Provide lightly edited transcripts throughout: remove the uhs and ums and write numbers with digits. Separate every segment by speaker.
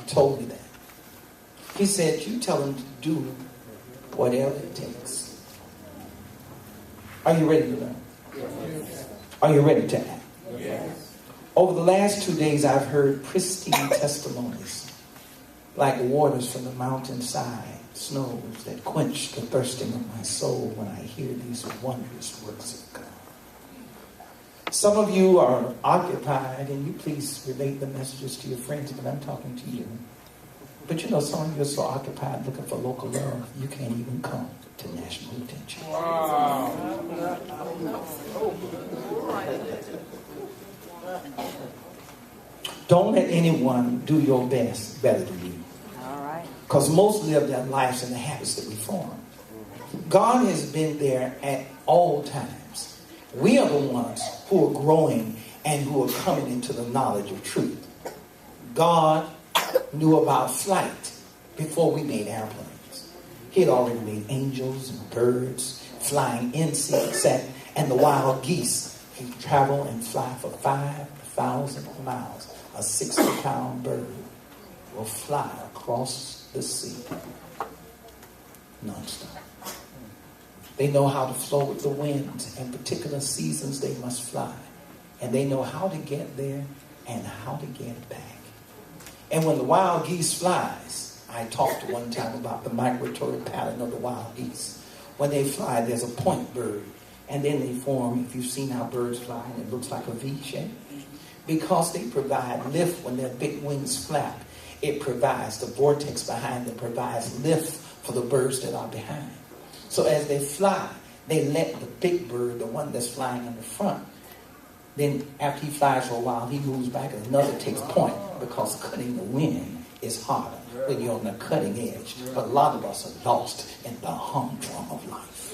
Speaker 1: He told me that. He said, you tell them to do whatever it takes. Are you ready to learn? Yes. Are you ready to act? Yes. Over the last 2 days, I've heard pristine testimonies, like waters from the mountainside, snows that quench the thirsting of my soul when I hear these wondrous works of God. Some of you are occupied, and you please relate the messages to your friends, but I'm talking to you. But you know, some of you are so occupied looking for local love, you can't even come to national attention. Wow. Don't let anyone do your best better than you. Because most live their lives in the habits that we form. God has been there at all times. We are the ones who are growing and who are coming into the knowledge of truth. God knew about flight before we made airplanes. He had already made angels and birds, flying insects, and the wild geese. He travel and fly for 5,000 miles. A 60-pound bird will fly across the sea nonstop. They know how to flow with the winds, and particular seasons they must fly. And they know how to get there and how to get back. And when the wild geese flies, I talked one time about the migratory pattern of the wild geese. When they fly, there's a point bird. And then they form, if you've seen how birds fly, and it looks like a V shape. Because they provide lift when their big wings flap. It provides, the vortex behind them provides lift for the birds that are behind. So as they fly, they let the big bird, the one that's flying in the front, then after he flies for a while, he moves back and another takes point, because cutting the wind is harder when you're on the cutting edge. But a lot of us are lost in the humdrum of life.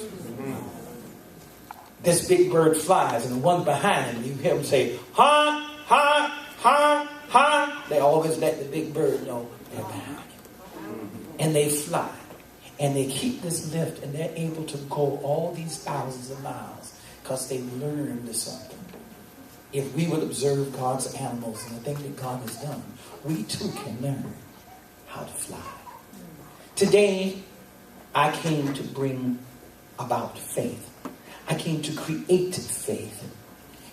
Speaker 1: This big bird flies, and the one behind him, you hear him say, ha, ha, ha, ha. They always let the big bird know they're behind him. And they fly. And they keep this lift, and they're able to go all these thousands of miles because they learned something. If we would observe God's animals and the thing that God has done, we too can learn how to fly. Today, I came to bring about faith. I came to create faith.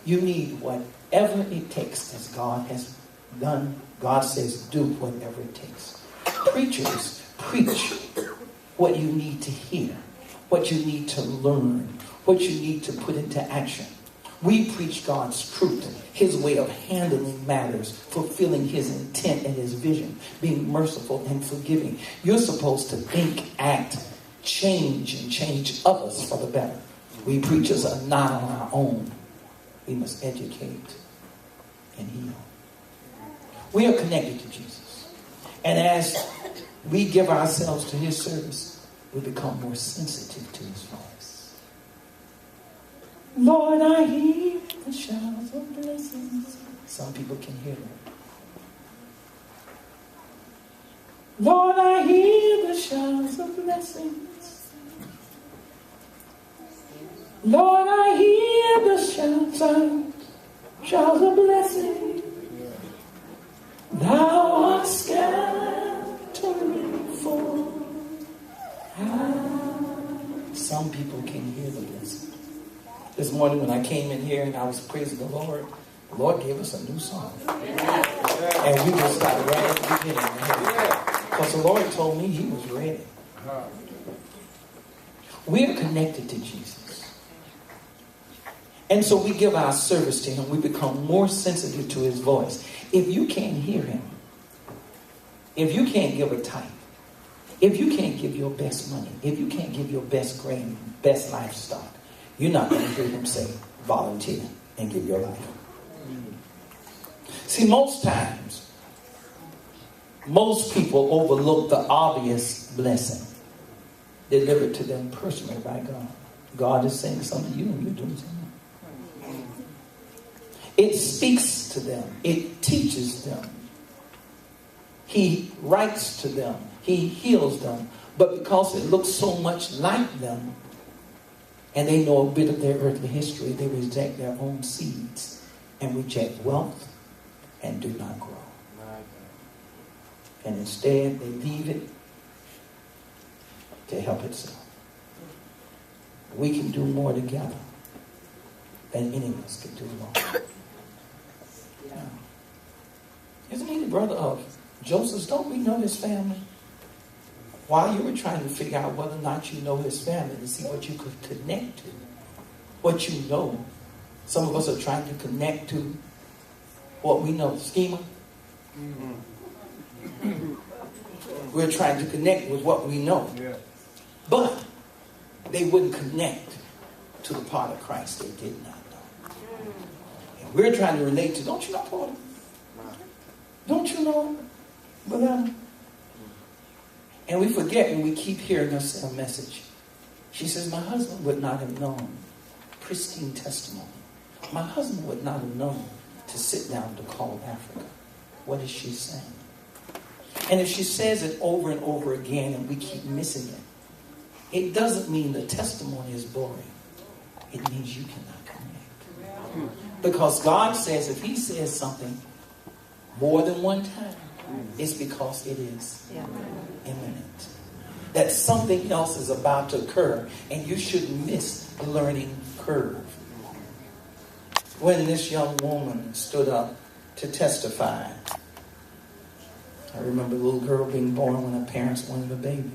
Speaker 1: You need whatever it takes, as God has done. God says, do whatever it takes. Preachers preach what you need to hear, what you need to learn, what you need to put into action. We preach God's truth, his way of handling matters, fulfilling his intent and his vision, being merciful and forgiving. You're supposed to think, act, change, and change others for the better. We preachers are not on our own. We must educate and heal. We are connected to Jesus. And as we give ourselves to his service, we become more sensitive to his voice. Lord, I hear the shouts of blessings. Some people can hear it. Lord, I hear the shouts of blessings. Lord, I hear the shouts of blessing. Thou art scattering forth. Some people can hear the blessing. This morning when I came in here and I was praising the Lord gave us a new song. And we just started right at the beginning. Because the Lord told me he was ready. We are connected to Jesus. And so we give our service to him. We become more sensitive to his voice. If you can't hear him, if you can't give a tithe, if you can't give your best money, if you can't give your best grain, best livestock, you're not going to hear him say, volunteer and give your life. See, most times, most people overlook the obvious blessing delivered to them personally by God. God is saying something to you and you're doing something. It speaks to them. It teaches them. He writes to them. He heals them. But because it looks so much like them, and they know a bit of their earthly history, they reject their own seeds and reject wealth and do not grow. And instead, they leave it to help itself. We can do more together than any of us can do alone. Yeah. Isn't he the brother of Joseph? Don't we know his family? While you were trying to figure out whether or not you know his family to see what you could connect to, what you know. Some of us are trying to connect to what we know. Schema. We're trying to connect with what we know. But they wouldn't connect to the part of Christ they did not know. And we're trying to relate to, don't you know Paul? Don't you know Brother? And we forget, and we keep hearing her say a message. She says, my husband would not have known. Pristine testimony. My husband would not have known to sit down to call Africa. What is she saying? And if she says it over and over again and we keep missing it, it doesn't mean the testimony is boring. It means you cannot connect. Because God says if he says something more than one time, it's because it is imminent. That something else is about to occur and you shouldn't miss the learning curve. When this young woman stood up to testify, I remember a little girl being born when her parents wanted a baby.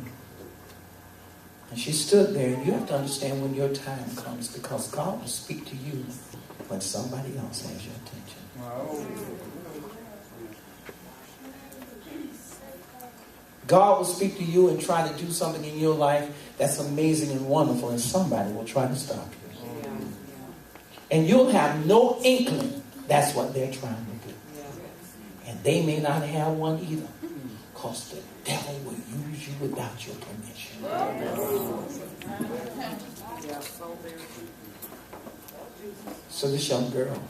Speaker 1: And she stood there, and you have to understand when your time comes, because God will speak to you when somebody else has your attention. Wow. God will speak to you and try to do something in your life that's amazing and wonderful, and somebody will try to stop you. And you'll have no inkling that's what they're trying to do. And they may not have one either, because the devil will use you without your permission. So this young girl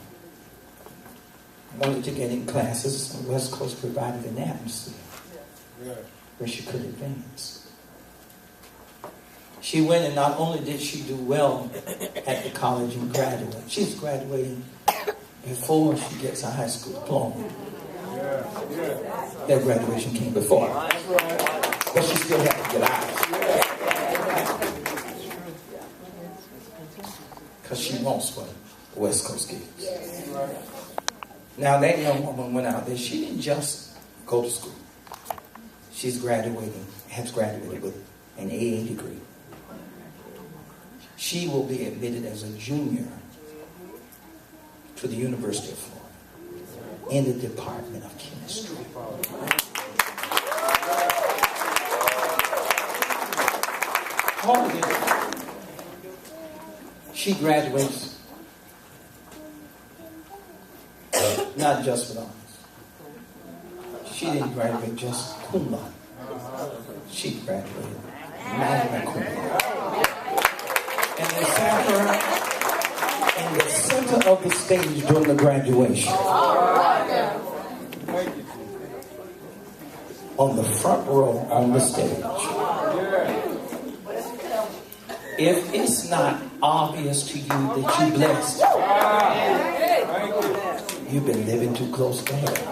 Speaker 1: wanted to get in classes, and West Coast provided an atmosphere where she could advance. She went, and not only did she do well at the college and graduate, she's graduating before she gets her high school diploma. That graduation came before, but she still had to get out because she wants what the West Coast gives. Now that young woman went out there. She didn't just go to school. She's graduating, has graduated with an AA degree. She will be admitted as a junior to the University of Florida in the Department of Chemistry. All of it. She graduates not just with honors. She didn't graduate just cum laude. She graduated magna cum laude. And they sat her in the center of the stage during the graduation. On the front row on the stage. If it's not obvious to you that you're blessed, you've been living too close to heaven.